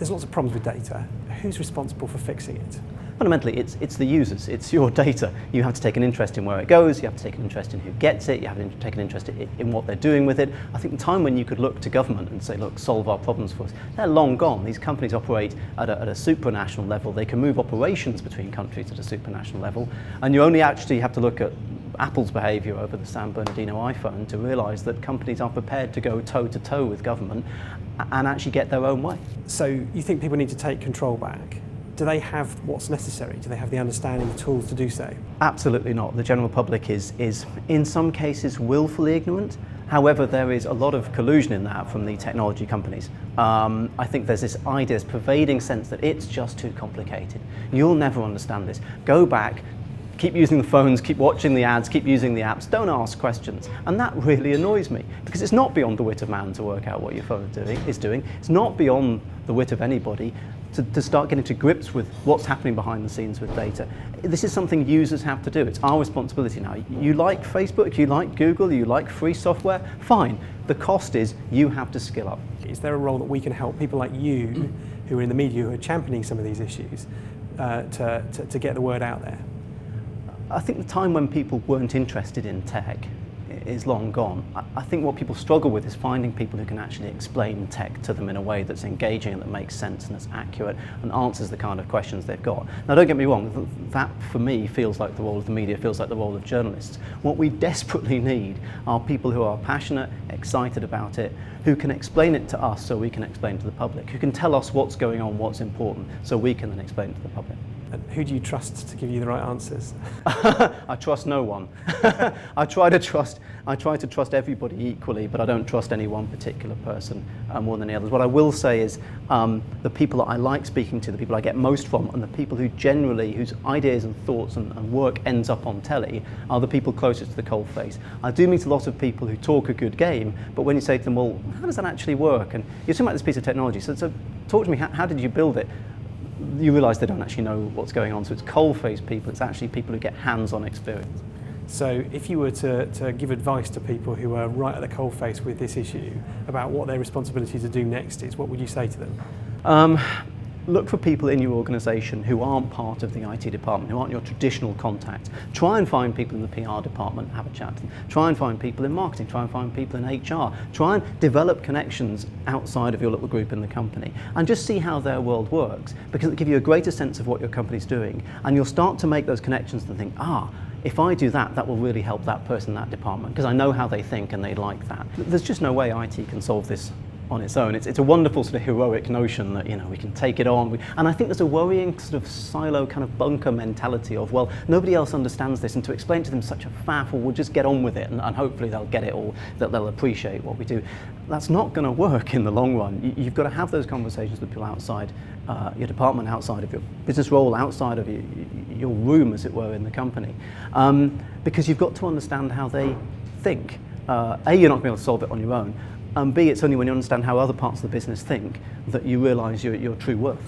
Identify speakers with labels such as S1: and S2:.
S1: There's lots of problems with data. Who's responsible for fixing it?
S2: Fundamentally, it's the users, it's your data. You have to take an interest in where it goes, you have to take an interest in who gets it, you have to take an interest in what they're doing with it. I think the time when you could look to government and say, look, solve our problems for us, they're long gone. These companies operate at a supranational level. They can move operations between countries at a supranational level, and you only actually have to look at Apple's behaviour over the San Bernardino iPhone to realise that companies are prepared to go toe-to-toe with government and actually get their own way.
S1: So you think people need to take control back? Do they have what's necessary? Do they have the understanding, the tools to do so?
S2: Absolutely not. The general public is in some cases willfully ignorant. However, there is a lot of collusion in that from the technology companies. I think there's this idea, this pervading sense that it's just too complicated. You'll never understand this. Go back, keep using the phones, keep watching the ads, keep using the apps, don't ask questions. And that really annoys me, because it's not beyond the wit of man to work out what your phone is doing. It's not beyond the wit of anybody to start getting to grips with what's happening behind the scenes with data. This is something users have to do. It's our responsibility now. You like Facebook, you like Google, you like free software, fine. The cost is you have to skill up.
S1: Is there a role that we can help people like you, who are in the media, who are championing some of these issues, to get the word out there?
S2: I think the time when people weren't interested in tech is long gone. I think what people struggle with is finding people who can actually explain tech to them in a way that's engaging and that makes sense and that's accurate and answers the kind of questions they've got. Now, don't get me wrong, that for me feels like the role of the media, feels like the role of journalists. What we desperately need are people who are passionate, excited about it, who can explain it to us so we can explain it to the public, who can tell us what's going on, what's important, so we can then explain it to the public.
S1: And who do you trust to give you the right answers?
S2: I trust no one. I try to trust everybody equally, but I don't trust any one particular person more than the others. What I will say is the people that I like speaking to, the people I get most from, and the people who generally, whose ideas and thoughts and work ends up on telly, are the people closest to the coalface. I do meet a lot of people who talk a good game, but when you say to them, well, how does that actually work? And you're talking about this piece of technology, so talk to me, how did you build it? You realise they don't actually know what's going on. So it's coalface people, it's actually people who get hands-on experience.
S1: So if you were to give advice to people who are right at the coalface with this issue about what their responsibility to do next is, what would you say to them?
S2: Look for people in your organisation who aren't part of the IT department, who aren't your traditional contact. Try and find people in the PR department, have a chat to them. Try and find people in marketing, try and find people in HR. Try and develop connections outside of your little group in the company and just see how their world works, because it'll give you a greater sense of what your company's doing, and you'll start to make those connections and think, if I do that, that will really help that person in that department, because I know how they think and they like that. There's just no way IT can solve this on its own. It's a wonderful sort of heroic notion that, we can take it on. And I think there's a worrying sort of silo kind of bunker mentality of, well, nobody else understands this, and to explain to them such a faff, well, we'll just get on with it and hopefully they'll get it, or that they'll appreciate what we do. That's not going to work in the long run. You've got to have those conversations with people outside your department, outside of your business role, outside of your room, as it were, in the company. Because you've got to understand how they think. A, you're not going to be able to solve it on your own, and B, it's only when you understand how other parts of the business think that you realise your true worth.